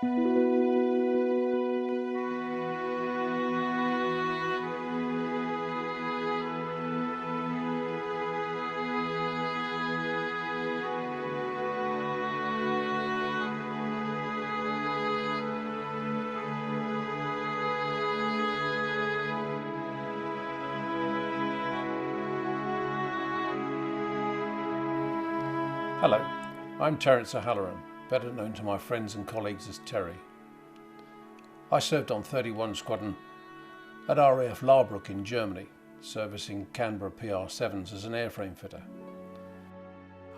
Hello, I'm Terence O'Halloran, better known to my friends and colleagues as Terry. I served on 31 Squadron at RAF Larbruck in Germany, servicing Canberra PR7s as an airframe fitter.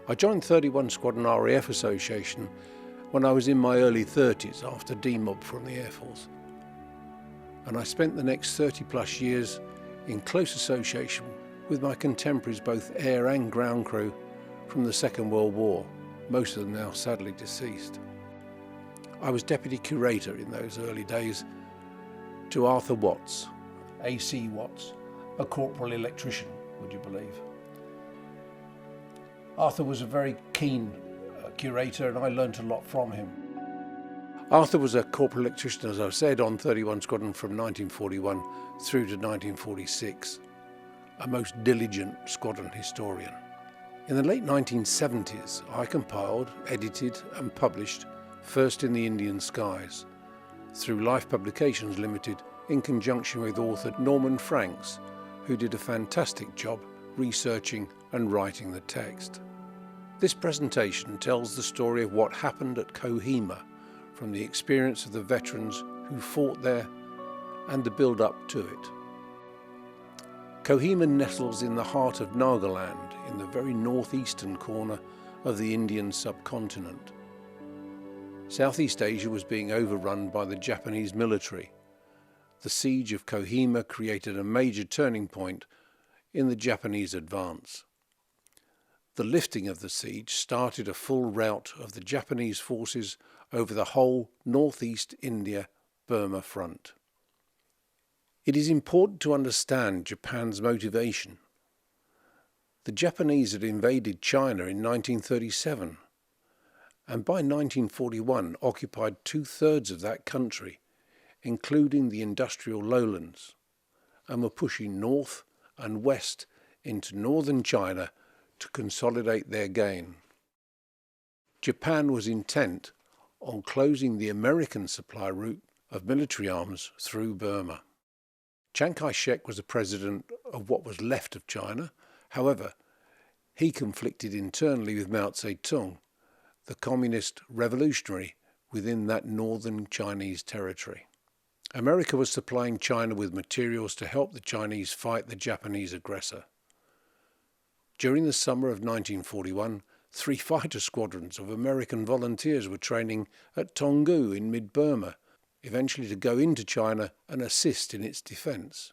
I joined 31 Squadron RAF Association when I was in my early 30s after demob from the Air Force. And I spent the next 30 plus years in close association with my contemporaries, both air and ground crew, from the Second World War, most of them now sadly deceased. I was Deputy Curator in those early days to Arthur Watts, AC Watts, a corporal electrician, would you believe. Arthur was a very keen curator and I learnt a lot from him. Arthur was a corporal electrician, as I said, on 31 Squadron from 1941 through to 1946, a most diligent squadron historian. In the late 1970s, I compiled, edited and published First in the Indian Skies through Life Publications Limited in conjunction with author Norman Franks, who did a fantastic job researching and writing the text. This presentation tells the story of what happened at Kohima from the experience of the veterans who fought there and the build-up to it. Kohima nestles in the heart of Nagaland, in the very northeastern corner of the Indian subcontinent. Southeast Asia was being overrun by the Japanese military. The siege of Kohima created a major turning point in the Japanese advance. The lifting of the siege started a full rout of the Japanese forces over the whole northeast India-Burma front. It is important to understand Japan's motivation. The Japanese had invaded China in 1937 and by 1941 occupied 2/3 of that country, including the industrial lowlands, and were pushing north and west into northern China to consolidate their gain. Japan was intent on closing the American supply route of military arms through Burma. Chiang Kai-shek was the president of what was left of China. However, he conflicted internally with Mao Zedong, the communist revolutionary within that northern Chinese territory. America was supplying China with materials to help the Chinese fight the Japanese aggressor. During the summer of 1941, 3 fighter squadrons of American volunteers were training at Tonggu in mid-Burma, eventually to go into China and assist in its defence.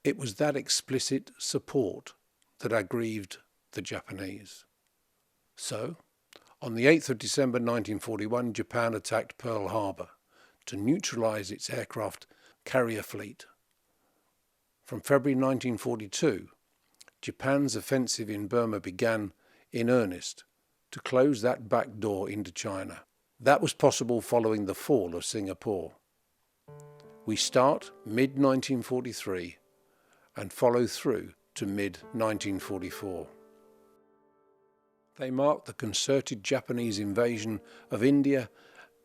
It was that explicit support that aggrieved the Japanese. So, on the 8th of December 1941, Japan attacked Pearl Harbor to neutralise its aircraft carrier fleet. From February 1942, Japan's offensive in Burma began in earnest to close that back door into China. That was possible following the fall of Singapore. We start mid-1943 and follow through to mid-1944. They marked the concerted Japanese invasion of India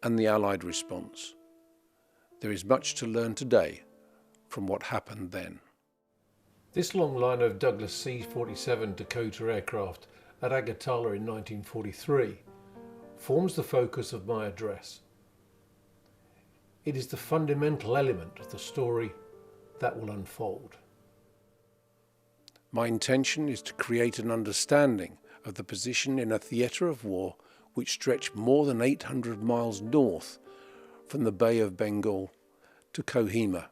and the Allied response. There is much to learn today from what happened then. This long line of Douglas C47 Dakota aircraft at Agatala in 1943 forms the focus of my address. It is the fundamental element of the story that will unfold. My intention is to create an understanding of the position in a theatre of war which stretched more than 800 miles north from the Bay of Bengal to Kohima.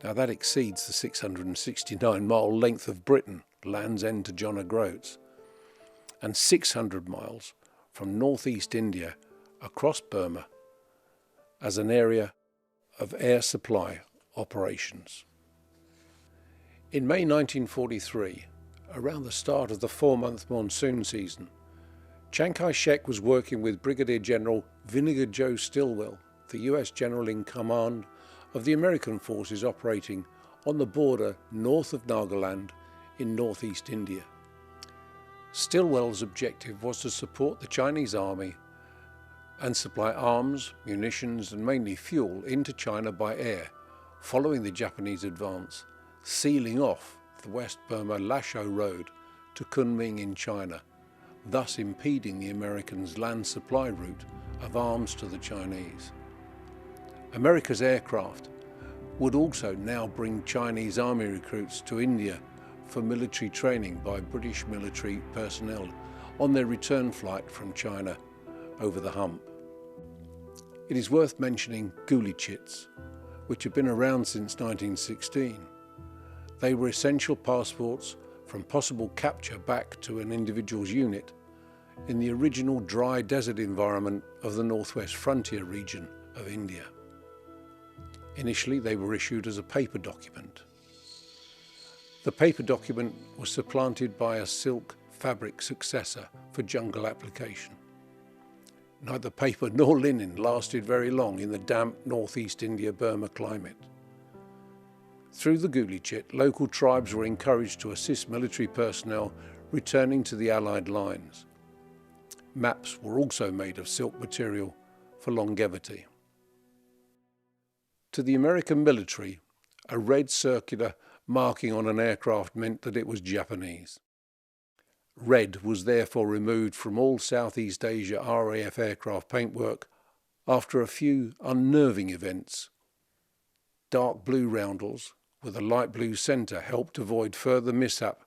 Now that exceeds the 669-mile length of Britain, Land's End to John O'Groats, and 600 miles from northeast India across Burma as an area of air supply operations. In May 1943, around the start of the 4-month monsoon season, Chiang Kai-shek was working with Brigadier General Vinegar Joe Stilwell, the US General in command of the American forces operating on the border north of Nagaland in northeast India. Stilwell's objective was to support the Chinese army and supply arms, munitions and mainly fuel into China by air, following the Japanese advance, sealing off the West Burma Lashao Road to Kunming in China, thus impeding the Americans' land supply route of arms to the Chinese. America's aircraft would also now bring Chinese army recruits to India for military training by British military personnel on their return flight from China over the hump. It is worth mentioning ghoulie chits, which have been around since 1916. They were essential passports from possible capture back to an individual's unit in the original dry desert environment of the northwest frontier region of India. Initially, they were issued as a paper document. The paper document was supplanted by a silk fabric successor for jungle application. Neither paper nor linen lasted very long in the damp northeast India-Burma climate. Through the ghoulie chit, local tribes were encouraged to assist military personnel returning to the Allied lines. Maps were also made of silk material for longevity. To the American military, a red circular marking on an aircraft meant that it was Japanese. Red was therefore removed from all Southeast Asia RAF aircraft paintwork after a few unnerving events. Dark blue roundels with a light blue centre helped avoid further mishap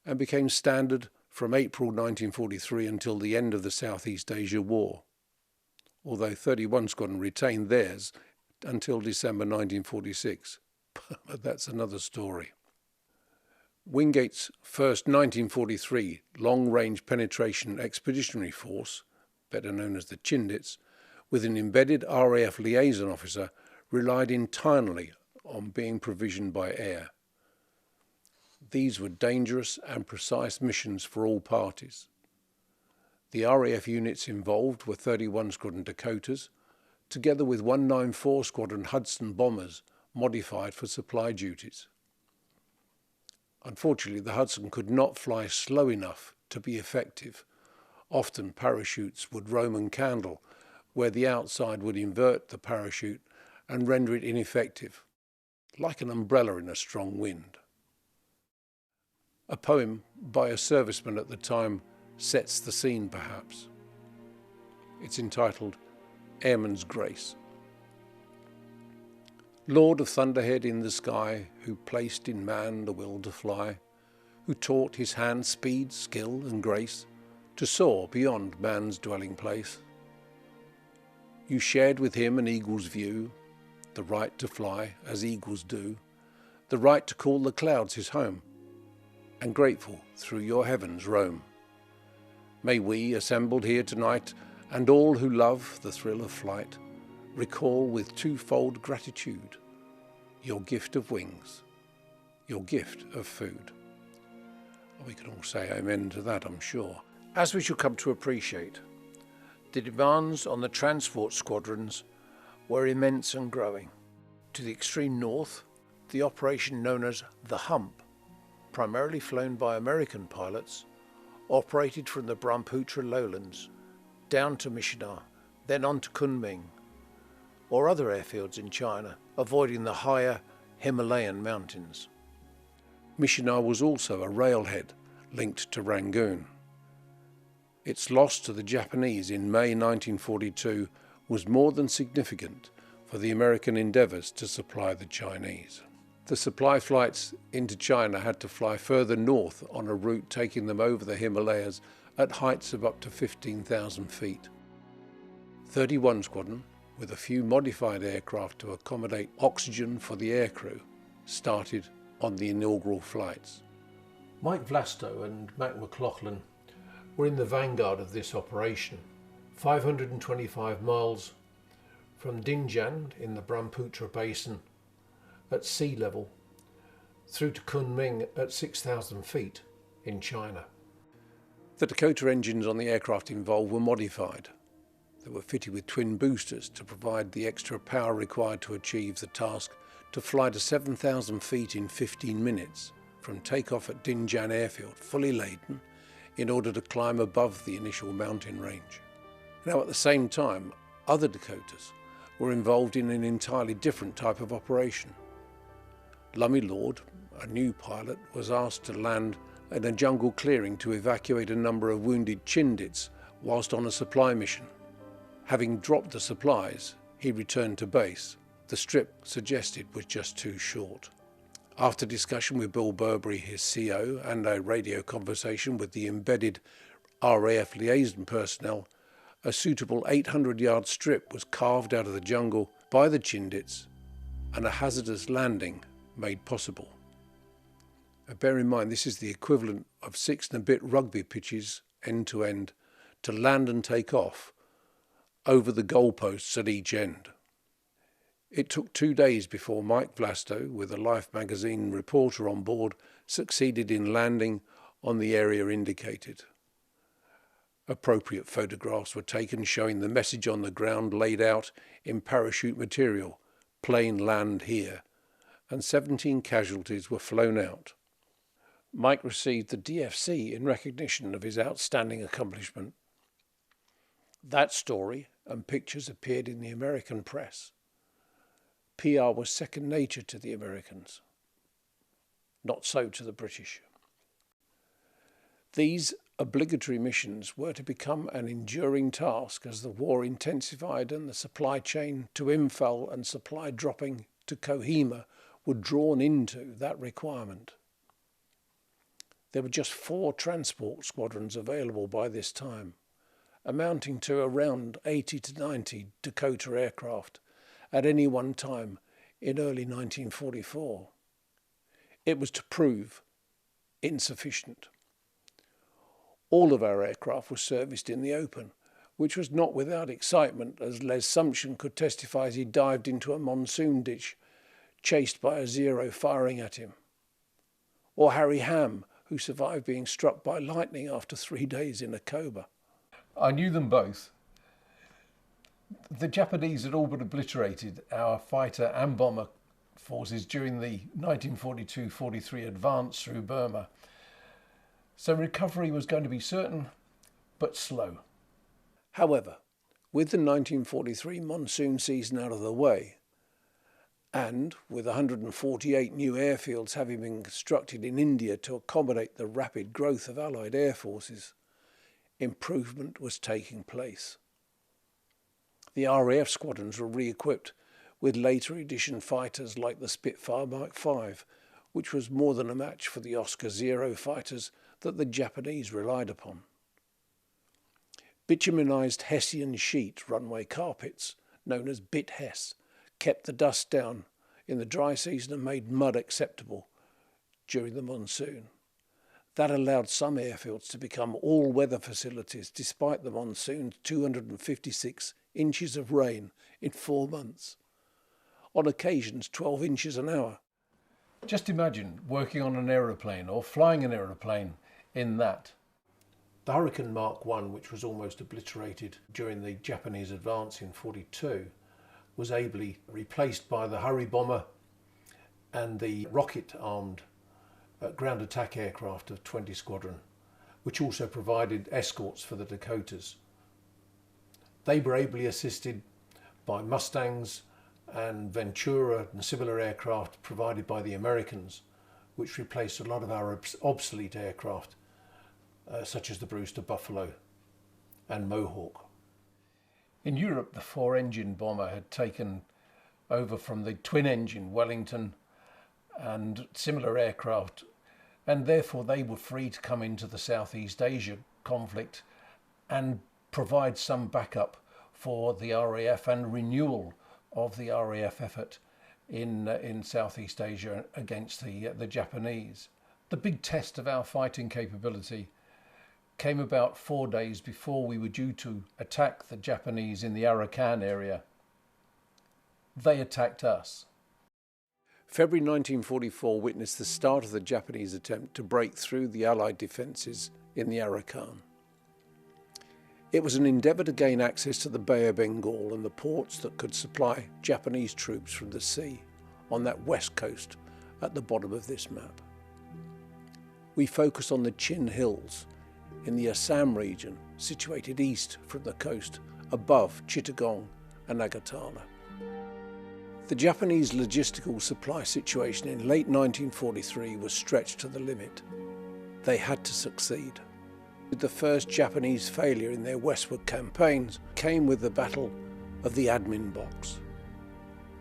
and became standard from April 1943 until the end of the Southeast Asia War, although 31 Squadron retained theirs until December 1946. But that's another story. Wingate's first 1943 long-range penetration expeditionary force, better known as the Chindits, with an embedded RAF liaison officer, relied entirely on being provisioned by air. These were dangerous and precise missions for all parties. The RAF units involved were 31 Squadron Dakotas, together with 194 Squadron Hudson bombers modified for supply duties. Unfortunately, the Hudson could not fly slow enough to be effective. Often parachutes would Roman candle, where the outside would invert the parachute and render it ineffective, like an umbrella in a strong wind. A poem by a serviceman at the time sets the scene, perhaps. It's entitled Airman's Grace. Lord of thunderhead in the sky, who placed in man the will to fly, who taught his hand speed, skill and grace to soar beyond man's dwelling place. You shared with him an eagle's view, the right to fly as eagles do, the right to call the clouds his home, and grateful through your heavens roam. May we, assembled here tonight, and all who love the thrill of flight, recall with twofold gratitude your gift of wings, your gift of food. We can all say amen to that, I'm sure. As we shall come to appreciate, the demands on the transport squadrons were immense and growing. To the extreme north, the operation known as the Hump, primarily flown by American pilots, operated from the Brahmaputra lowlands down to Mishinar, then on to Kunming, or other airfields in China, avoiding the higher Himalayan mountains. Mishinar was also a railhead linked to Rangoon. Its loss to the Japanese in May 1942 was more than significant for the American endeavours to supply the Chinese. The supply flights into China had to fly further north on a route taking them over the Himalayas at heights of up to 15,000 feet. 31 Squadron, with a few modified aircraft to accommodate oxygen for the aircrew, started on the inaugural flights. Mike Vlasto and Mac McLaughlin were in the vanguard of this operation, 525 miles from Dinjan in the Brahmaputra Basin at sea level through to Kunming at 6,000 feet in China. The Dakota engines on the aircraft involved were modified. They were fitted with twin boosters to provide the extra power required to achieve the task to fly to 7,000 feet in 15 minutes from takeoff at Dinjan Airfield, fully laden, in order to climb above the initial mountain range. Now, at the same time, other Dakotas were involved in an entirely different type of operation. Lummy Lord, a new pilot, was asked to land in a jungle clearing to evacuate a number of wounded Chindits whilst on a supply mission. Having dropped the supplies, he returned to base. The strip suggested was just too short. After discussion with Bill Burberry, his CO, and a radio conversation with the embedded RAF liaison personnel, a suitable 800-yard strip was carved out of the jungle by the Chindits and a hazardous landing made possible. Bear in mind, this is the equivalent of 6 and a bit rugby pitches end to end to land and take off over the goalposts at each end. It took 2 days before Mike Vlasto, with a Life magazine reporter on board, succeeded in landing on the area indicated. Appropriate photographs were taken showing the message on the ground laid out in parachute material, "Plane land here," and 17 casualties were flown out. Mike received the DFC in recognition of his outstanding accomplishment. That story and pictures appeared in the American press. PR was second nature to the Americans. Not so to the British. These obligatory missions were to become an enduring task as the war intensified and the supply chain to Imphal and supply dropping to Kohima were drawn into that requirement. There were just 4 transport squadrons available by this time, amounting to around 80 to 90 Dakota aircraft at any one time in early 1944. It was to prove insufficient. All of our aircraft were serviced in the open, which was not without excitement, as Les Sumption could testify as he dived into a monsoon ditch, chased by a Zero firing at him. Or Harry Ham, who survived being struck by lightning after 3 days in a coma. I knew them both. The Japanese had all but obliterated our fighter and bomber forces during the 1942-43 advance through Burma. So recovery was going to be certain, but slow. However, with the 1943 monsoon season out of the way, and with 148 new airfields having been constructed in India to accommodate the rapid growth of Allied air forces, improvement was taking place. The RAF squadrons were re-equipped with later edition fighters like the Spitfire Mark V, which was more than a match for the Oscar Zero fighters that the Japanese relied upon. Bituminized Hessian sheet runway carpets, known as Bit Hess, kept the dust down in the dry season and made mud acceptable during the monsoon. That allowed some airfields to become all-weather facilities despite the monsoon's 256 inches of rain in 4 months. On occasions, 12 inches an hour. Just imagine working on an aeroplane or flying an aeroplane in that. The Hurricane Mark I, which was almost obliterated during the Japanese advance in 1942, was ably replaced by the Hurry Bomber and the rocket-armed ground attack aircraft of 20 Squadron, which also provided escorts for the Dakotas. They were ably assisted by Mustangs and Ventura and similar aircraft provided by the Americans, which replaced a lot of our obsolete aircraft, such as the Brewster Buffalo and Mohawk. In Europe, the 4-engine bomber had taken over from the twin-engine Wellington and similar aircraft, and therefore they were free to come into the Southeast Asia conflict and provide some backup for the RAF and renewal of the RAF effort in Southeast Asia against the Japanese. The big test of our fighting capability came about 4 days before we were due to attack the Japanese in the Arakan area. They attacked us. February 1944 witnessed the start of the Japanese attempt to break through the Allied defences in the Arakan. It was an endeavour to gain access to the Bay of Bengal and the ports that could supply Japanese troops from the sea on that west coast at the bottom of this map. We focus on the Chin Hills in the Assam region, situated east from the coast above Chittagong and Agartala. The Japanese logistical supply situation in late 1943 was stretched to the limit. They had to succeed. The first Japanese failure in their westward campaigns came with the Battle of the Admin Box.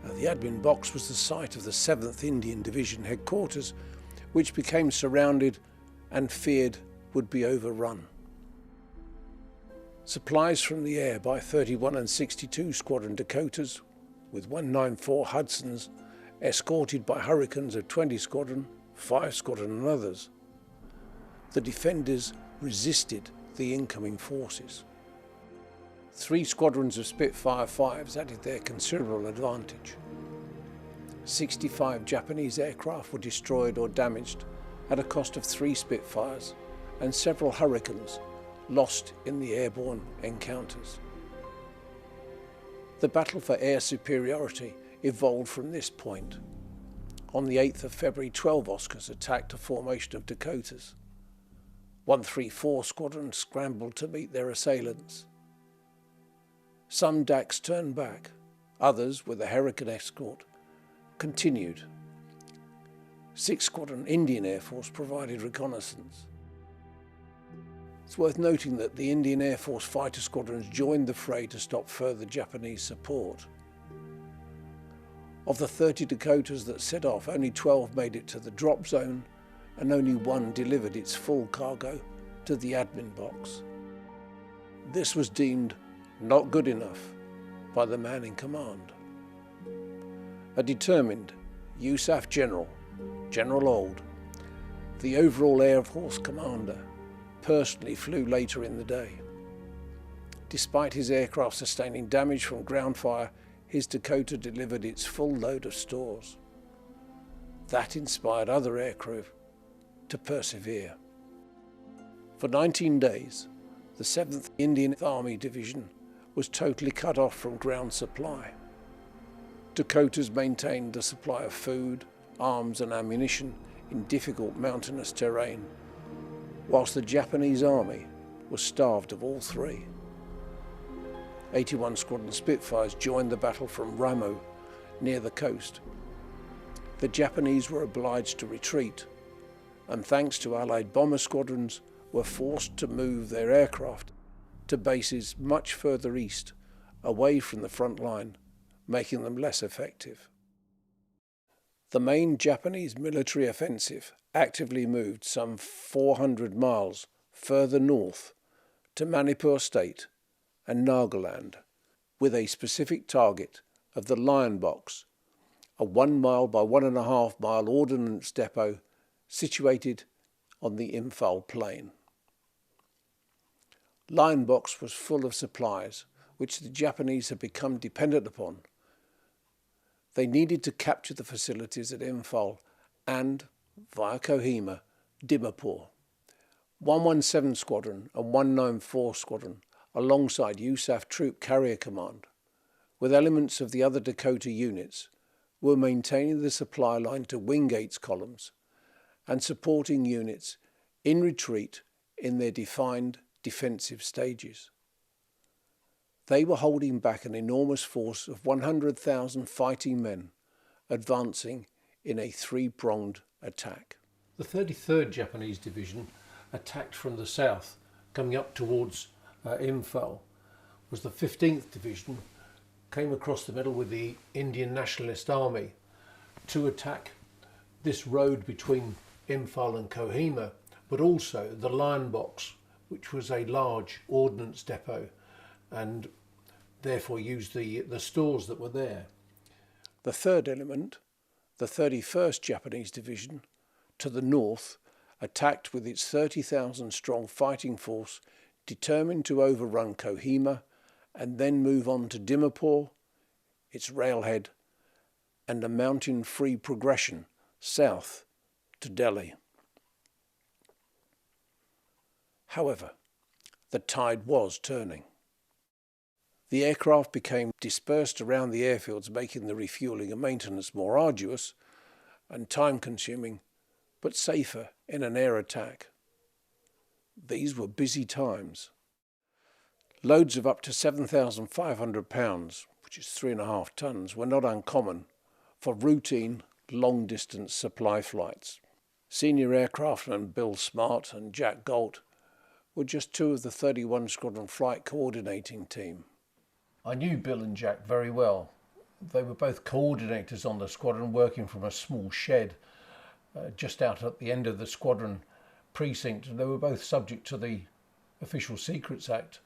The Admin Box was the site of the 7th Indian Division headquarters, which became surrounded and feared would be overrun. Supplies from the air by 31 and 62 Squadron Dakotas, with 194 Hudsons, escorted by Hurricanes of 20 Squadron, 5 Squadron and others. The defenders resisted the incoming forces. 3 squadrons of Spitfire 5s added their considerable advantage. 65 Japanese aircraft were destroyed or damaged at a cost of 3 Spitfires and several Hurricanes lost in the airborne encounters. The battle for air superiority evolved from this point. On the 8th of February, 12 Oscars attacked a formation of Dakotas. 134 Squadron scrambled to meet their assailants. Some DACs turned back, others, with a Hurricane escort, continued. 6 Squadron Indian Air Force provided reconnaissance. It's worth noting that the Indian Air Force fighter squadrons joined the fray to stop further Japanese support. Of the 30 Dakotas that set off, only 12 made it to the drop zone, and only 1 delivered its full cargo to the admin box. This was deemed not good enough by the man in command. A determined USAF General, General Old, the overall Air Force commander, personally flew later in the day. Despite his aircraft sustaining damage from ground fire, his Dakota delivered its full load of stores. That inspired other aircrew to persevere. For 19 days, the 7th Indian Army Division was totally cut off from ground supply. Dakotas maintained the supply of food, arms and ammunition in difficult mountainous terrain, whilst the Japanese army was starved of all 3. 81 Squadron Spitfires joined the battle from Ramo, near the coast. The Japanese were obliged to retreat, and thanks to Allied bomber squadrons, were forced to move their aircraft to bases much further east, away from the front line, making them less effective. The main Japanese military offensive actively moved some 400 miles further north to Manipur State and Nagaland, with a specific target of the Lion Box, a 1 mile by 1.5 mile ordnance depot situated on the Imphal plain. Lion Box was full of supplies which the Japanese had become dependent upon. They needed to capture the facilities at Imphal and, via Kohima, Dimapur. 117 Squadron and 194 Squadron, alongside USAF Troop Carrier Command, with elements of the other Dakota units, were maintaining the supply line to Wingate's columns and supporting units in retreat in their defined defensive stages. They were holding back an enormous force of 100,000 fighting men, advancing in a 3-pronged attack. The 33rd Japanese Division attacked from the south, coming up towards Imphal, was the 15th Division, came across the middle with the Indian Nationalist Army to attack this road between Imphal and Kohima, but also the Lion Box, which was a large ordnance depot, and therefore used the stores that were there. The third element, the 31st Japanese Division, to the north, attacked with its 30,000 strong fighting force, determined to overrun Kohima and then move on to Dimapur, its railhead, and a mountain-free progression south to Delhi. However, the tide was turning. The aircraft became dispersed around the airfields, making the refuelling and maintenance more arduous and time-consuming, but safer in an air attack. These were busy times. Loads of up to 7,500 pounds, which is 3.5 tons, were not uncommon for routine, long-distance supply flights. Senior aircraftmen Bill Smart and Jack Galt were just two of the 31 Squadron flight coordinating team. I knew Bill and Jack very well. They were both coordinators on the squadron, working from a small shed just out at the end of the squadron precinct, and they were both subject to the Official Secrets Act,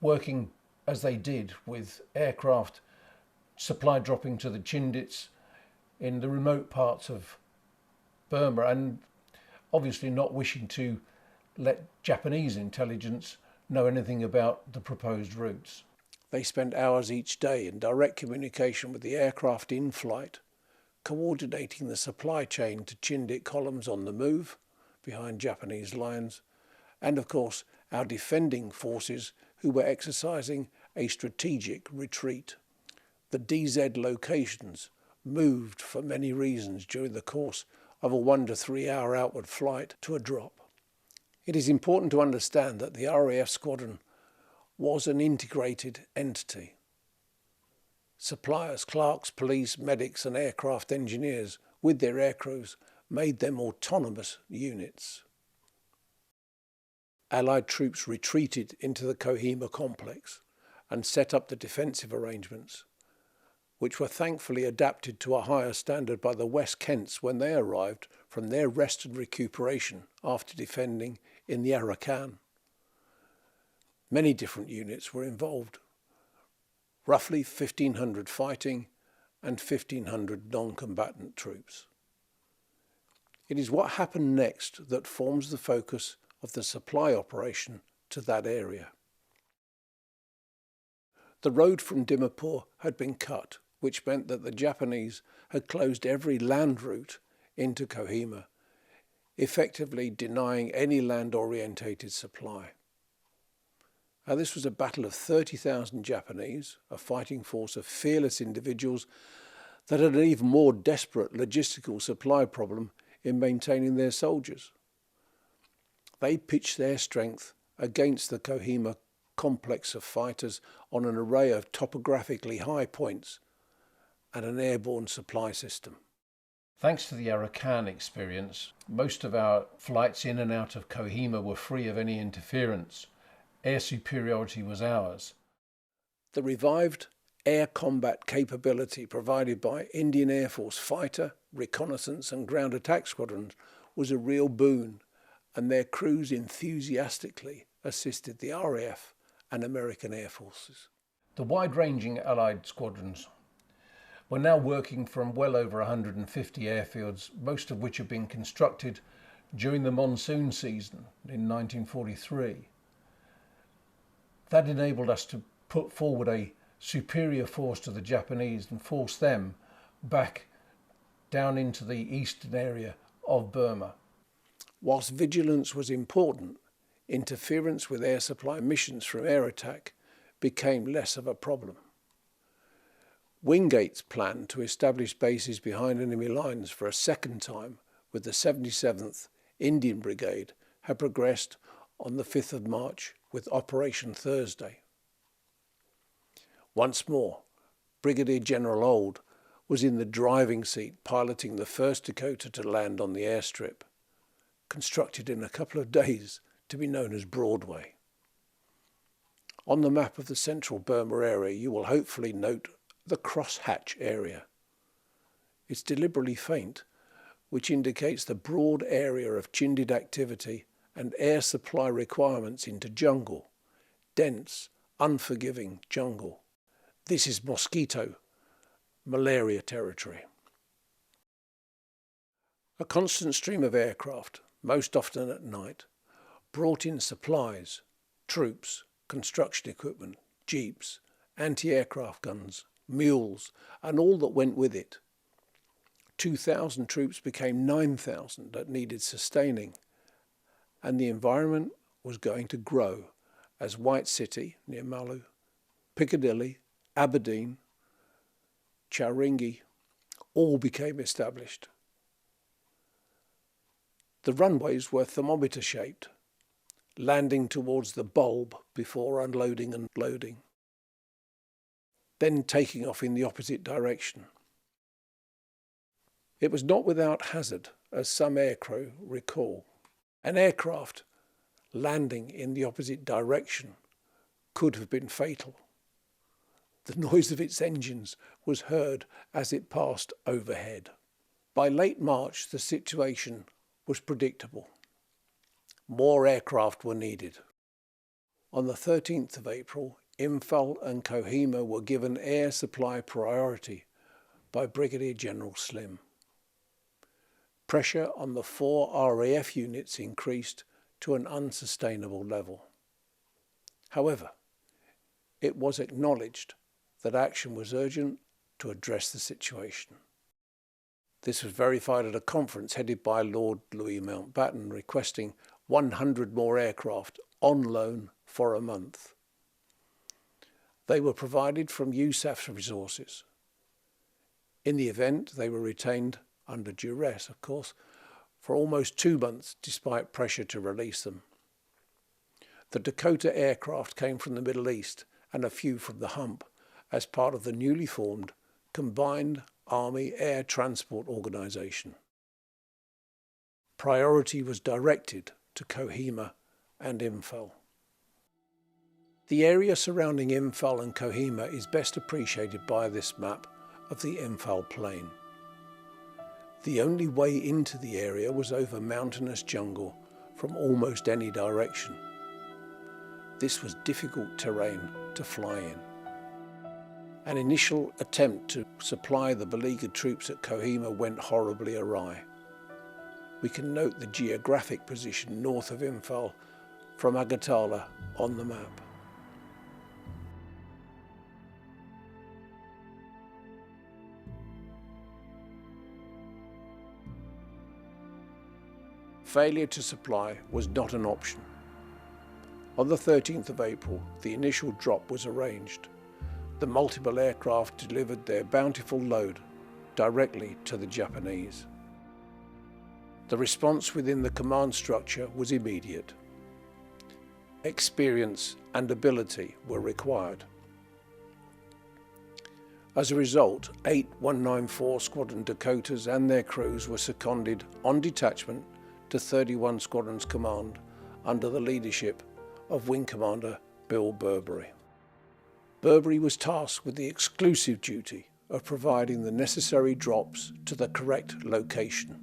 working as they did with aircraft supply dropping to the Chindits in the remote parts of Burma, and obviously not wishing to let Japanese intelligence know anything about the proposed routes. They spent hours each day in direct communication with the aircraft in flight, coordinating the supply chain to Chindit columns on the move behind Japanese lines, and of course our defending forces who were exercising a strategic retreat. The DZ locations moved for many reasons during the course of a 1 to 3 hour outward flight to a drop. It is important to understand that the RAF squadron was an integrated entity. Suppliers, clerks, police, medics and aircraft engineers with their aircrews made them autonomous units. Allied troops retreated into the Kohima complex and set up the defensive arrangements, which were thankfully adapted to a higher standard by the West Kents when they arrived from their rest and recuperation after defending in the Arakan. Many different units were involved, roughly 1,500 fighting and 1,500 non-combatant troops. It is what happened next that forms the focus of the supply operation to that area. The road from Dimapur had been cut, which meant that the Japanese had closed every land route into Kohima, effectively denying any land-orientated supply. Now, this was a battle of 30,000 Japanese, a fighting force of fearless individuals that had an even more desperate logistical supply problem in maintaining their soldiers. They pitched their strength against the Kohima complex of fighters on an array of topographically high points and an airborne supply system. Thanks to the Arakan experience, most of our flights in and out of Kohima were free of any interference. Air superiority was ours. The revived air combat capability provided by Indian Air Force fighter, reconnaissance and ground attack squadrons was a real boon, and their crews enthusiastically assisted the RAF and American Air Forces. The wide-ranging Allied squadrons were now working from well over 150 airfields, most of which had been constructed during the monsoon season in 1943. That enabled us to put forward a superior force to the Japanese and force them back down into the eastern area of Burma. Whilst vigilance was important, interference with air supply missions from air attack became less of a problem. Wingate's plan to establish bases behind enemy lines for a second time with the 77th Indian Brigade had progressed on the 5th of March with Operation Thursday. Once more, Brigadier General Auld was in the driving seat piloting the first Dakota to land on the airstrip, constructed in a couple of days to be known as Broadway. On the map of the central Burma area, you will hopefully note the crosshatch area. It's deliberately faint, which indicates the broad area of Chindid activity and air supply requirements into jungle, dense, unforgiving jungle. This is mosquito, malaria territory. A constant stream of aircraft, most often at night, brought in supplies, troops, construction equipment, jeeps, anti-aircraft guns, mules, and all that went with it. 2,000 troops became 9,000 that needed sustaining, and the environment was going to grow as White City, near Malu, Piccadilly, Aberdeen, Chowringhee, all became established. The runways were thermometer-shaped, landing towards the bulb before unloading and loading, then taking off in the opposite direction. It was not without hazard, as some aircrew recall. An aircraft landing in the opposite direction could have been fatal. The noise of its engines was heard as it passed overhead. By late March, the situation was predictable. More aircraft were needed. On the 13th of April, Imphal and Kohima were given air supply priority by Brigadier General Slim. Pressure on the 4 RAF units increased to an unsustainable level. However, it was acknowledged that action was urgent to address the situation. This was verified at a conference headed by Lord Louis Mountbatten, requesting 100 more aircraft on loan for a month. They were provided from USAF's resources. In the event, they were retained under duress, of course, for almost 2 months despite pressure to release them. The Dakota aircraft came from the Middle East and a few from the Hump as part of the newly formed Combined Army Air Transport Organisation. Priority was directed to Kohima and Imphal. The area surrounding Imphal and Kohima is best appreciated by this map of the Imphal Plain. The only way into the area was over mountainous jungle from almost any direction. This was difficult terrain to fly in. An initial attempt to supply the beleaguered troops at Kohima went horribly awry. We can note the geographic position north of Imphal from Agartala on the map. Failure to supply was not an option. On the 13th of April, the initial drop was arranged. The multiple aircraft delivered their bountiful load directly to the Japanese. The response within the command structure was immediate. Experience and ability were required. As a result, 8 194 Squadron Dakotas and their crews were seconded on detachment to 31 Squadron's command under the leadership of Wing Commander Bill Burberry. Burberry was tasked with the exclusive duty of providing the necessary drops to the correct location.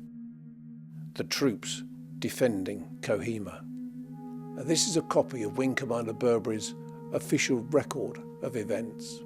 The troops defending Kohima. This is a copy of Wing Commander Burberry's official record of events.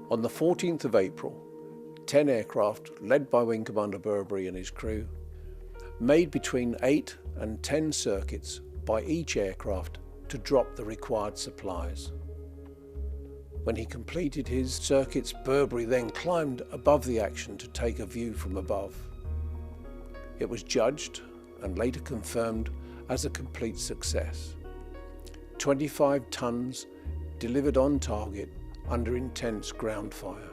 On the 14th of April, 10 aircraft, led by Wing Commander Burberry and his crew, made between 8 and 10 circuits by each aircraft to drop the required supplies. When he completed his circuits, Burberry then climbed above the action to take a view from above. It was judged and later confirmed as a complete success. 25 tons delivered on target under intense ground fire.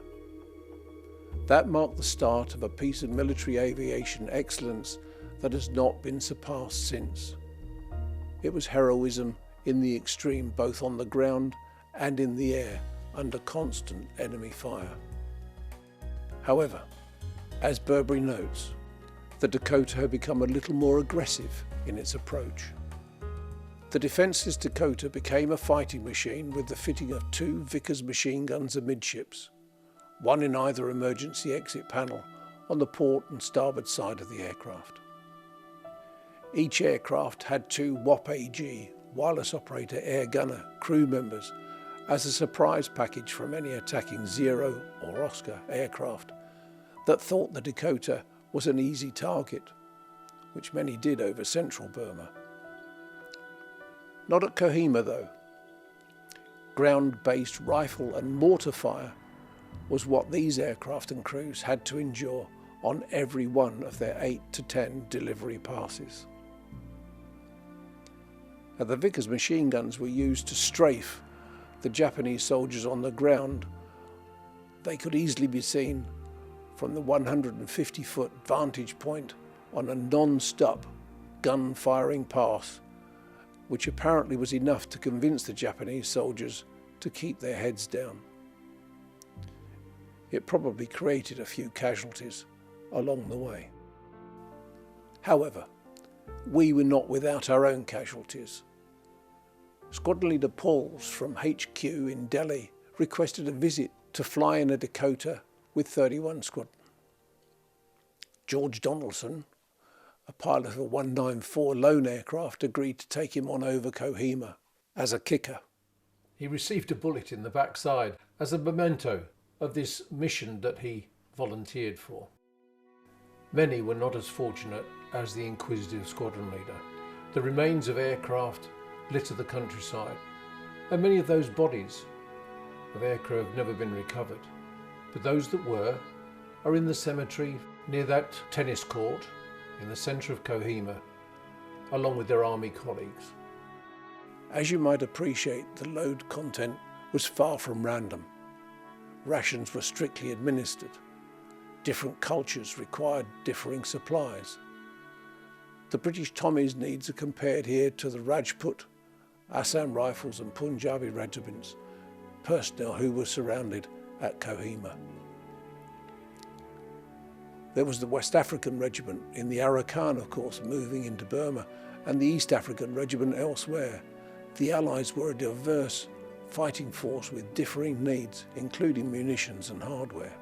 That marked the start of a piece of military aviation excellence that has not been surpassed since. It was heroism in the extreme, both on the ground and in the air, under constant enemy fire. However, as Burberry notes, the Dakota had become a little more aggressive in its approach. The defenceless Dakota became a fighting machine with the fitting of 2 Vickers machine guns amidships, one in either emergency exit panel on the port and starboard side of the aircraft. Each aircraft had 2 WAP-AG, wireless operator air gunner, crew members as a surprise package from any attacking Zero or Oscar aircraft that thought the Dakota was an easy target, which many did over central Burma. Not at Kohima though. Ground-based rifle and mortar fire was what these aircraft and crews had to endure on every one of their 8 to 10 delivery passes. And the Vickers machine guns were used to strafe the Japanese soldiers on the ground. They could easily be seen from the 150-foot vantage point on a non-stop gun-firing pass, which apparently was enough to convince the Japanese soldiers to keep their heads down. It probably created a few casualties along the way. However, we were not without our own casualties. Squadron Leader Pauls from HQ in Delhi requested a visit to fly in a Dakota with 31 Squadron. George Donaldson, a pilot of a 194 lone aircraft, agreed to take him on over Kohima as a kicker. He received a bullet in the backside as a memento of this mission that he volunteered for. Many were not as fortunate as the inquisitive squadron leader. The remains of aircraft litter the countryside, and many of those bodies of aircrew have never been recovered. But those that were are in the cemetery near that tennis court in the centre of Kohima, along with their army colleagues. As you might appreciate, the load content was far from random. Rations were strictly administered. Different cultures required differing supplies. The British Tommies' needs are compared here to the Rajput, Assam Rifles and Punjabi regiments, personnel who were surrounded at Kohima. There was the West African Regiment in the Arakan, of course, moving into Burma, and the East African Regiment elsewhere. The Allies were a diverse fighting force with differing needs, including munitions and hardware.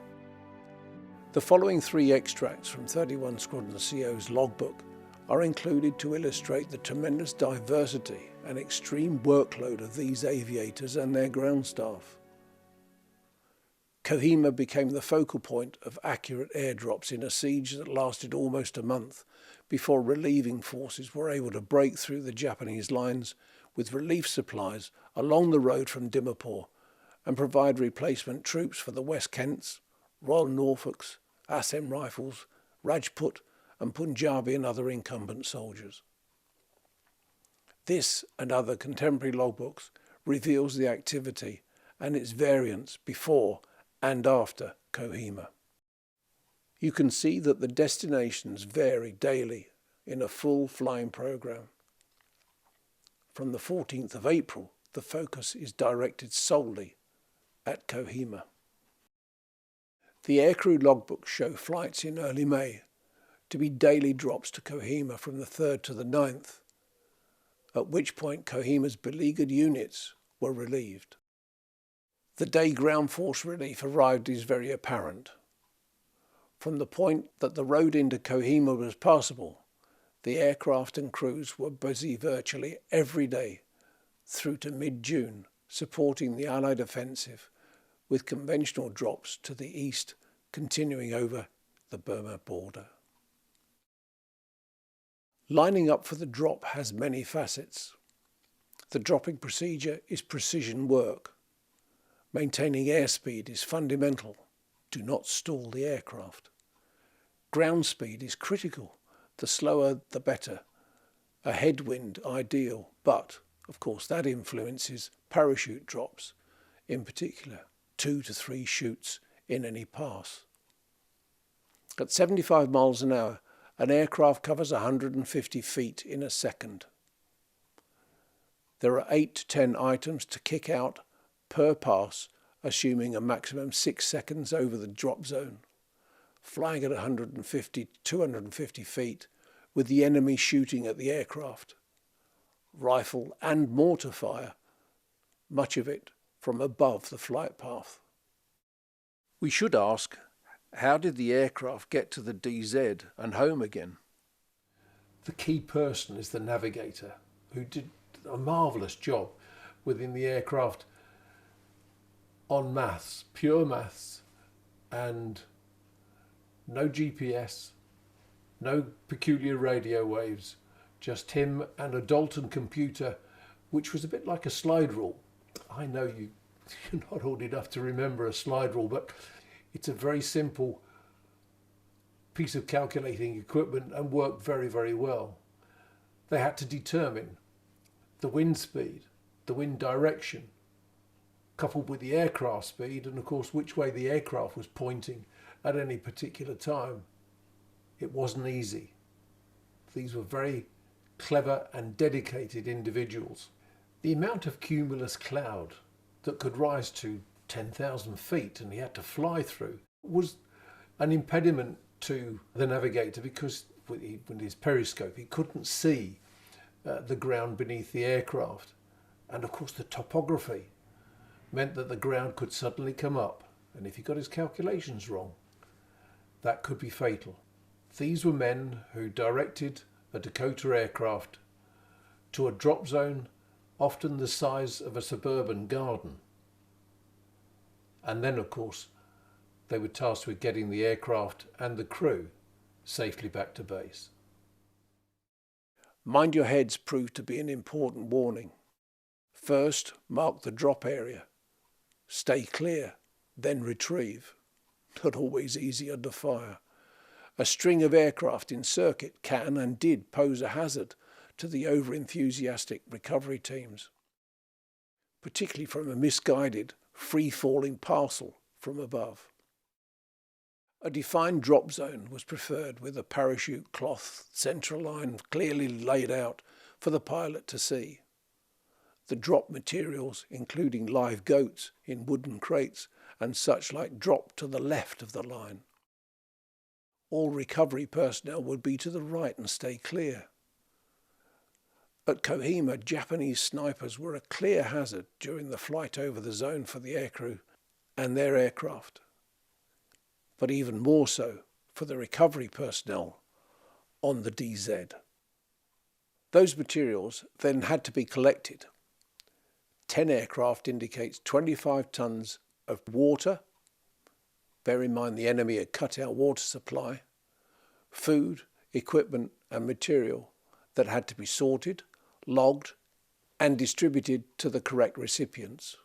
The following 3 extracts from 31 Squadron CO's logbook are included to illustrate the tremendous diversity and extreme workload of these aviators and their ground staff. Kohima became the focal point of accurate airdrops in a siege that lasted almost a month before relieving forces were able to break through the Japanese lines with relief supplies along the road from Dimapur and provide replacement troops for the West Kents, Royal Norfolks, Assam Rifles, Rajput and Punjabi and other incumbent soldiers. This and other contemporary logbooks reveals the activity and its variants before and after Kohima. You can see that the destinations vary daily in a full flying program. From the 14th of April, the focus is directed solely at Kohima. The aircrew logbooks show flights in early May to be daily drops to Kohima from the 3rd to the 9th, at which point Kohima's beleaguered units were relieved. The day ground force relief arrived is very apparent. From the point that the road into Kohima was passable, the aircraft and crews were busy virtually every day through to mid-June, supporting the Allied offensive, with conventional drops to the east continuing over the Burma border. Lining up for the drop has many facets. The dropping procedure is precision work. Maintaining airspeed is fundamental. Do not stall the aircraft. Ground speed is critical. The slower the better. A headwind ideal, but of course that influences parachute drops, in particular 2 to 3 shoots in any pass. At 75 miles an hour, an aircraft covers 150 feet in a second. There are 8 to 10 items to kick out per pass, assuming a maximum 6 seconds over the drop zone. Flying at 150 to 250 feet with the enemy shooting at the aircraft. Rifle and mortar fire, much of it from above the flight path. We should ask, how did the aircraft get to the DZ and home again? The key person is the navigator, who did a marvellous job within the aircraft on maths, pure maths, and no GPS, no peculiar radio waves, just him and a Dalton computer, which was a bit like a slide rule. I know you're not old enough to remember a slide rule, but it's a very simple piece of calculating equipment and worked very, very well. They had to determine the wind speed, the wind direction, coupled with the aircraft speed, and of course which way the aircraft was pointing at any particular time. It wasn't easy. These were very clever and dedicated individuals. The amount of cumulus cloud that could rise to 10,000 feet and he had to fly through was an impediment to the navigator, because with his periscope he couldn't see the ground beneath the aircraft. And of course the topography meant that the ground could suddenly come up, and if he got his calculations wrong, that could be fatal. These were men who directed a Dakota aircraft to a drop zone often the size of a suburban garden. And then, of course, they were tasked with getting the aircraft and the crew safely back to base. Mind your heads proved to be an important warning. First, mark the drop area. Stay clear, then retrieve. Not always easy under fire. A string of aircraft in circuit can and did pose a hazard to the over-enthusiastic recovery teams, particularly from a misguided, free-falling parcel from above. A defined drop zone was preferred, with a parachute cloth central line clearly laid out for the pilot to see. The drop materials, including live goats in wooden crates and such like, dropped to the left of the line. All recovery personnel would be to the right and stay clear. At Kohima, Japanese snipers were a clear hazard during the flight over the zone for the aircrew and their aircraft, but even more so for the recovery personnel on the DZ. Those materials then had to be collected. 10 aircraft indicates 25 tons of water. Bear in mind the enemy had cut our water supply. Food, equipment and material that had to be sorted, logged and distributed to the correct recipients.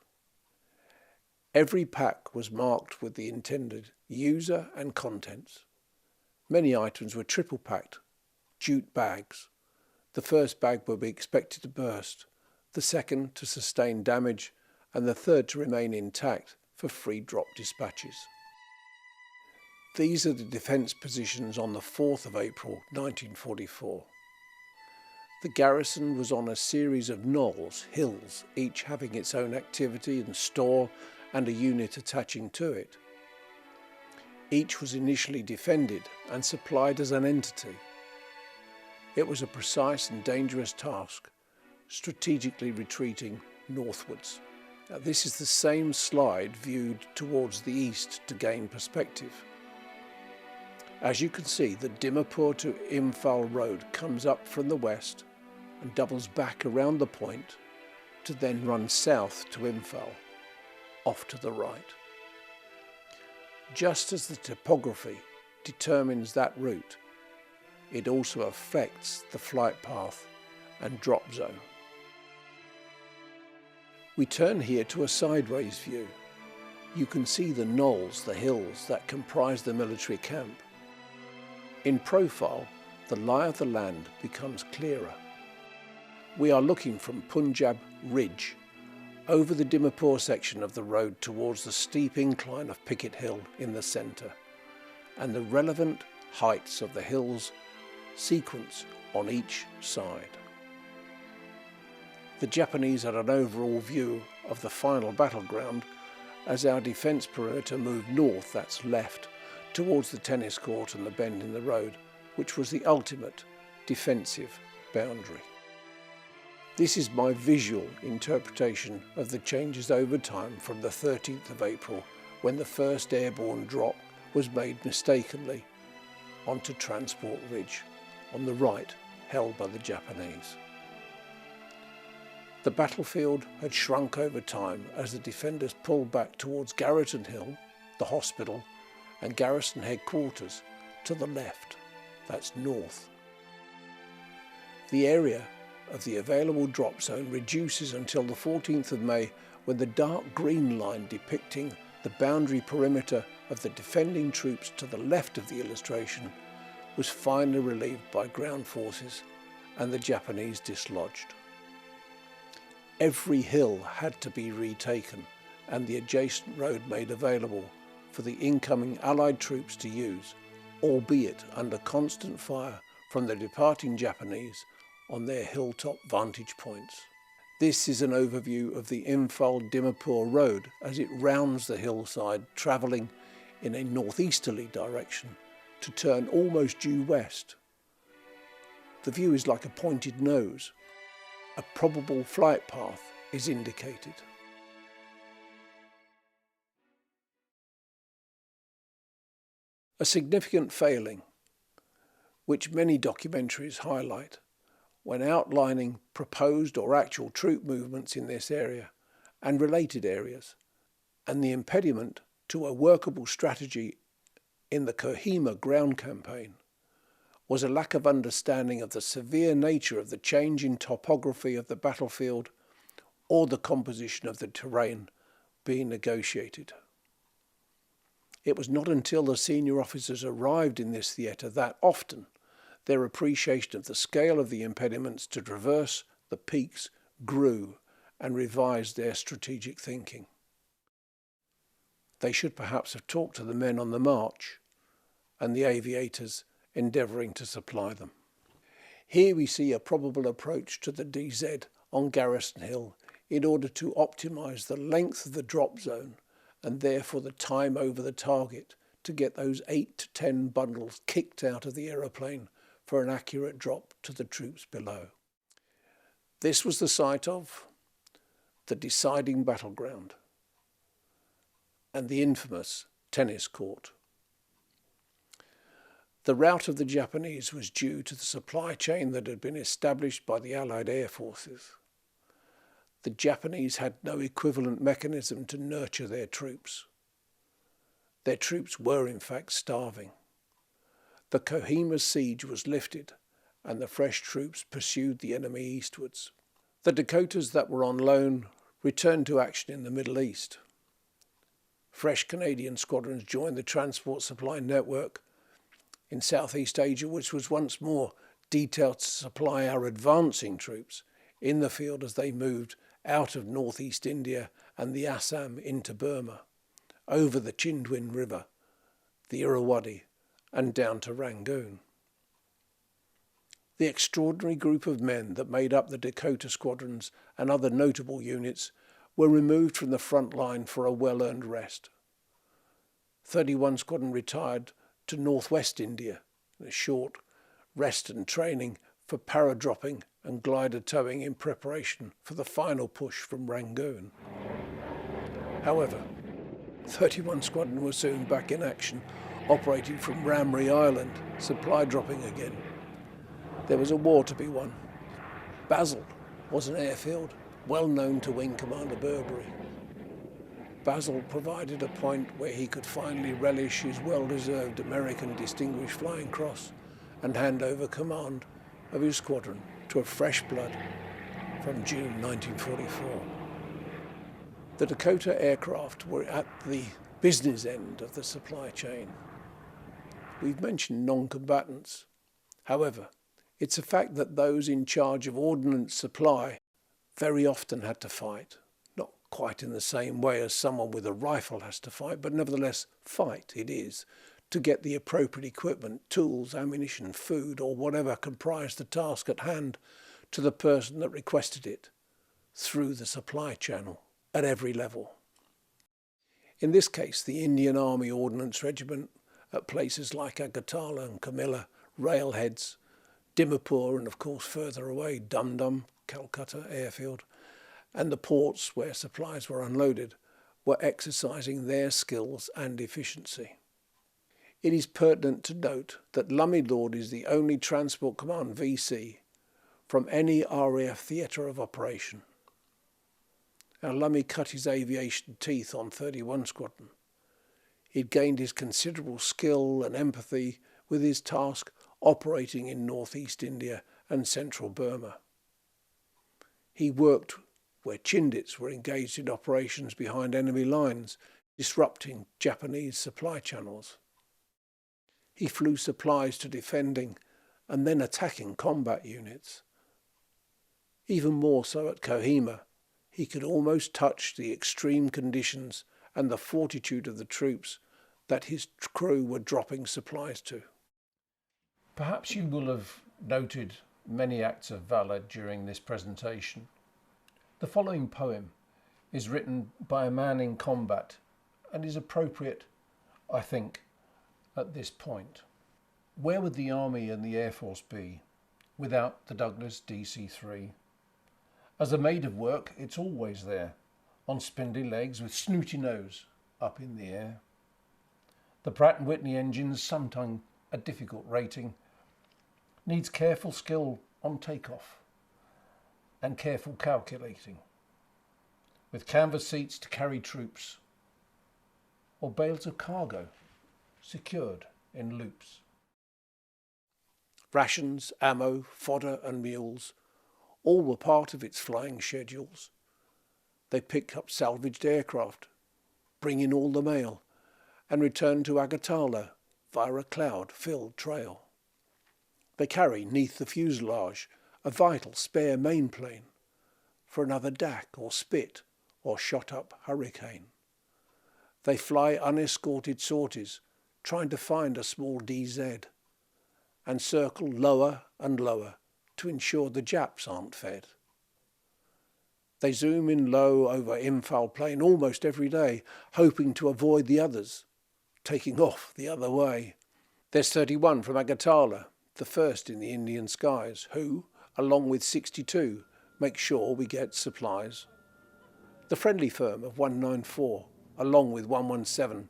Every pack was marked with the intended user and contents. Many items were triple packed, jute bags. The first bag would be expected to burst, the second to sustain damage, and the third to remain intact for free drop dispatches. These are the defence positions on the 4th of April 1944. The garrison was on a series of knolls, hills, each having its own activity and store and a unit attaching to it. Each was initially defended and supplied as an entity. It was a precise and dangerous task, strategically retreating northwards. Now, this is the same slide viewed towards the east to gain perspective. As you can see, the Dimapur to Imphal road comes up from the west and doubles back around the point to then run south to Imphal, off to the right. Just as the topography determines that route, it also affects the flight path and drop zone. We turn here to a sideways view. You can see the knolls, the hills that comprise the military camp. In profile, the lie of the land becomes clearer. We are looking from Punjab Ridge over the Dimapur section of the road towards the steep incline of Picket Hill in the centre, and the relevant heights of the hills sequence on each side. The Japanese had an overall view of the final battleground as our defence perimeter moved north, that's left, towards the tennis court and the bend in the road, which was the ultimate defensive boundary. This is my visual interpretation of the changes over time from the 13th of April, when the first airborne drop was made mistakenly onto Transport Ridge, on the right, held by the Japanese. The battlefield had shrunk over time as the defenders pulled back towards Garrison Hill, the hospital, and garrison headquarters to the left, that's north. The area of the available drop zone reduces until the 14th of May, when the dark green line depicting the boundary perimeter of the defending troops to the left of the illustration was finally relieved by ground forces and the Japanese dislodged. Every hill had to be retaken and the adjacent road made available for the incoming Allied troops to use, albeit under constant fire from the departing Japanese on their hilltop vantage points. This is an overview of the Imphal-Dimapur road as it rounds the hillside, travelling in a northeasterly direction to turn almost due west. The view is like a pointed nose. A probable flight path is indicated. A significant failing, which many documentaries highlight, when outlining proposed or actual troop movements in this area and related areas, and the impediment to a workable strategy in the Kohima ground campaign, was a lack of understanding of the severe nature of the change in topography of the battlefield or the composition of the terrain being negotiated. It was not until the senior officers arrived in this theatre that often their appreciation of the scale of the impediments to traverse the peaks grew and revised their strategic thinking. They should perhaps have talked to the men on the march and the aviators endeavouring to supply them. Here we see a probable approach to the DZ on Garrison Hill in order to optimise the length of the drop zone and therefore the time over the target to get those 8 to 10 bundles kicked out of the aeroplane for an accurate drop to the troops below. This was the site of the deciding battleground and the infamous tennis court. The rout of the Japanese was due to the supply chain that had been established by the Allied air forces. The Japanese had no equivalent mechanism to nurture their troops. Their troops were in fact starving. The Kohima siege was lifted and the fresh troops pursued the enemy eastwards. The Dakotas that were on loan returned to action in the Middle East. Fresh Canadian squadrons joined the transport supply network in Southeast Asia, which was once more detailed to supply our advancing troops in the field as they moved out of northeast India and the Assam into Burma, over the Chindwin River, the Irrawaddy, and down to Rangoon. The extraordinary group of men that made up the Dakota squadrons and other notable units were removed from the front line for a well-earned rest. 31 Squadron retired to northwest India in a short rest and training for paradropping and glider towing in preparation for the final push from Rangoon. However, 31 Squadron was soon back in action, operating from Ramri Island, supply dropping again. There was a war to be won. Basel was an airfield well known to Wing Commander Burberry. Basel provided a point where he could finally relish his well-deserved American Distinguished Flying Cross and hand over command of his squadron to a fresh blood from June 1944. The Dakota aircraft were at the business end of the supply chain. We've mentioned non-combatants. However, it's a fact that those in charge of ordnance supply very often had to fight. Not quite in the same way as someone with a rifle has to fight, but nevertheless fight it is, to get the appropriate equipment, tools, ammunition, food, or whatever comprised the task at hand to the person that requested it, through the supply channel at every level. In this case, the Indian Army Ordnance Regiment at places like Agartala and Comilla, railheads, Dimapur, and of course further away, Dum Dum, Calcutta airfield, and the ports where supplies were unloaded, were exercising their skills and efficiency. It is pertinent to note that Lummy Lord is the only Transport Command VC from any RAF theatre of operation. Our Lummy cut his aviation teeth on 31 Squadron. He'd gained his considerable skill and empathy with his task operating in northeast India and central Burma. He worked where Chindits were engaged in operations behind enemy lines, disrupting Japanese supply channels. He flew supplies to defending and then attacking combat units. Even more so at Kohima, he could almost touch the extreme conditions and the fortitude of the troops that his crew were dropping supplies to. Perhaps you will have noted many acts of valour during this presentation. The following poem is written by a man in combat and is appropriate, I think, at this point. Where would the Army and the Air Force be without the Douglas DC-3? As a maid of work, it's always there, on spindly legs with snooty nose up in the air. The Pratt & Whitney engines, sometimes a difficult rating, needs careful skill on takeoff and careful calculating, with canvas seats to carry troops or bales of cargo secured in loops. Rations, ammo, fodder and mules, all were part of its flying schedules. They picked up salvaged aircraft, bring in all the mail, and return to Agartala via a cloud-filled trail. They carry, neath the fuselage, a vital spare main plane for another DAC or Spit or shot-up Hurricane. They fly unescorted sorties, trying to find a small DZ, and circle lower and lower to ensure the Japs aren't fed. They zoom in low over Imphal Plain almost every day, hoping to avoid the others, taking off the other way. There's 31 from Agartala, the first in the Indian skies, who, along with 62, make sure we get supplies. The friendly firm of 194, along with 117,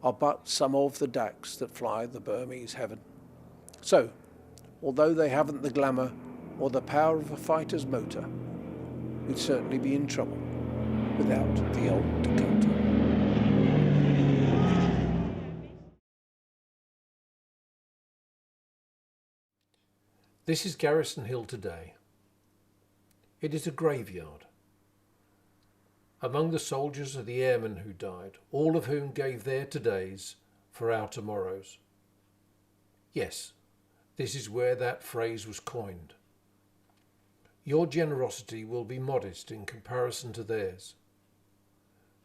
are but some of the DACs that fly the Burmese heaven. So, although they haven't the glamour or the power of a fighter's motor, we'd certainly be in trouble without the old Dakota. This is Garrison Hill today. It is a graveyard. Among the soldiers are the airmen who died, all of whom gave their todays for our tomorrows. Yes, this is where that phrase was coined. Your generosity will be modest in comparison to theirs.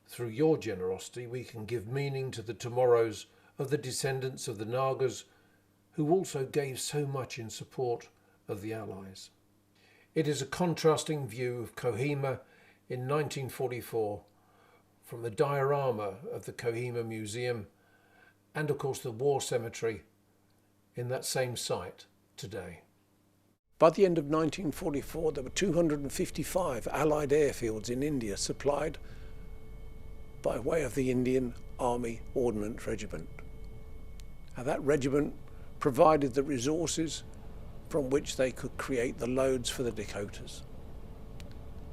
Through your generosity we can give meaning to the tomorrows of the descendants of the Nagas who also gave so much in support of the Allies. It is a contrasting view of Kohima in 1944 from the diorama of the Kohima Museum and of course the war cemetery in that same site today. By the end of 1944 there were 255 Allied airfields in India supplied by way of the Indian Army Ordnance Regiment. Now, that regiment provided the resources from which they could create the loads for the Dakotas.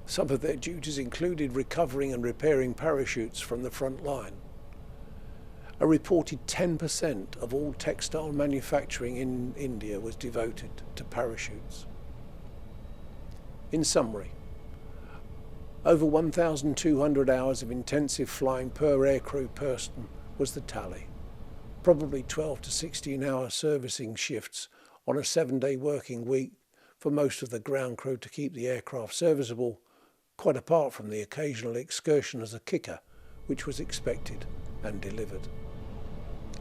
Some of their duties included recovering and repairing parachutes from the front line. A reported 10% of all textile manufacturing in India was devoted to parachutes. In summary, over 1,200 hours of intensive flying per aircrew person was the tally. Probably 12 to 16 hour servicing shifts on a 7-day working week for most of the ground crew to keep the aircraft serviceable, quite apart from the occasional excursion as a kicker, which was expected and delivered.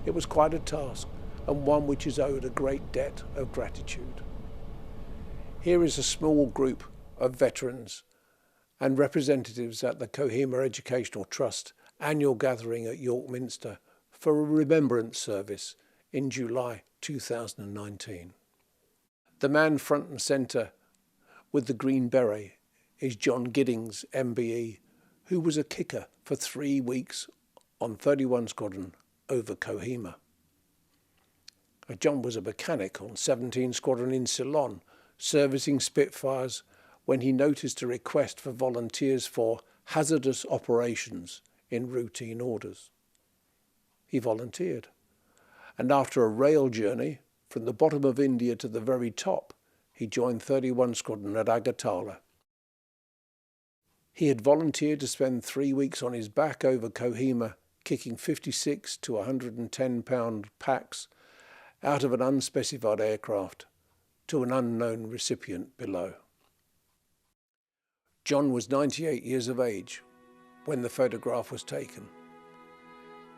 It was quite a task, and one which is owed a great debt of gratitude. Here is a small group of veterans and representatives at the Kohima Educational Trust annual gathering at York Minster for a remembrance service in July 2019. The man front and centre with the green beret is John Giddings, MBE, who was a kicker for 3 weeks on 31 Squadron over Kohima. John was a mechanic on 17 Squadron in Ceylon, servicing Spitfires when he noticed a request for volunteers for hazardous operations in routine orders. He volunteered, and after a rail journey from the bottom of India to the very top, he joined 31 Squadron at Agartala. He had volunteered to spend 3 weeks on his back over Kohima, kicking 56 to 110-pound packs out of an unspecified aircraft to an unknown recipient below. John was 98 years of age when the photograph was taken.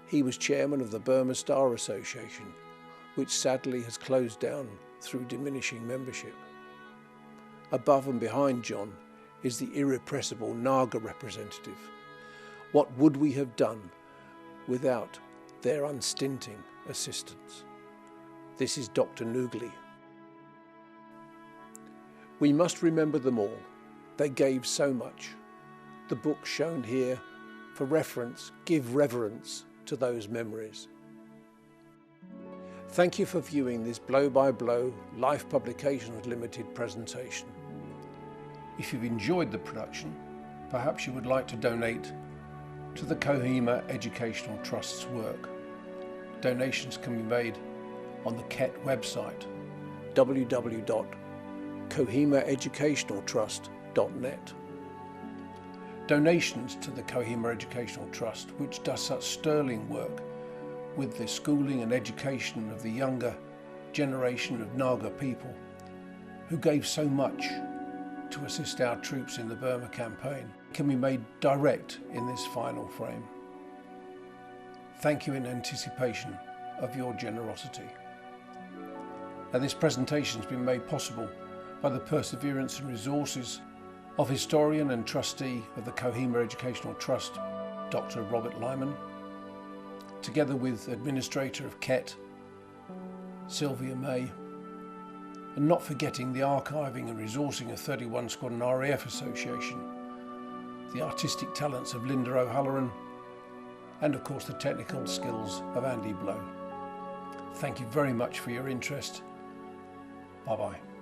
He was chairman of the Burma Star Association, which sadly has closed down through diminishing membership. Above and behind John is the irrepressible Naga representative. What would we have done without their unstinting assistance? This is Dr. Noogli. We must remember them all. They gave so much. The book shown here for reference give reverence to those memories. Thank you for viewing this blow-by-blow Life Publications Limited presentation. If you've enjoyed the production, perhaps you would like to donate to the Kohima Educational Trust's work. Donations can be made on the KET website, www.kohimaeducationaltrust.net. Donations to the Kohima Educational Trust, which does such sterling work with the schooling and education of the younger generation of Naga people who gave so much to assist our troops in the Burma campaign, can be made direct in this final frame. Thank you in anticipation of your generosity. And this presentation has been made possible by the perseverance and resources of historian and trustee of the Kohima Educational Trust, Dr. Robert Lyman, together with administrator of KET, Sylvia May, and not forgetting the archiving and resourcing of 31 Squadron RAF Association, the artistic talents of Linda O'Halloran, and of course the technical skills of Andy Blow. Thank you very much for your interest. Bye-bye.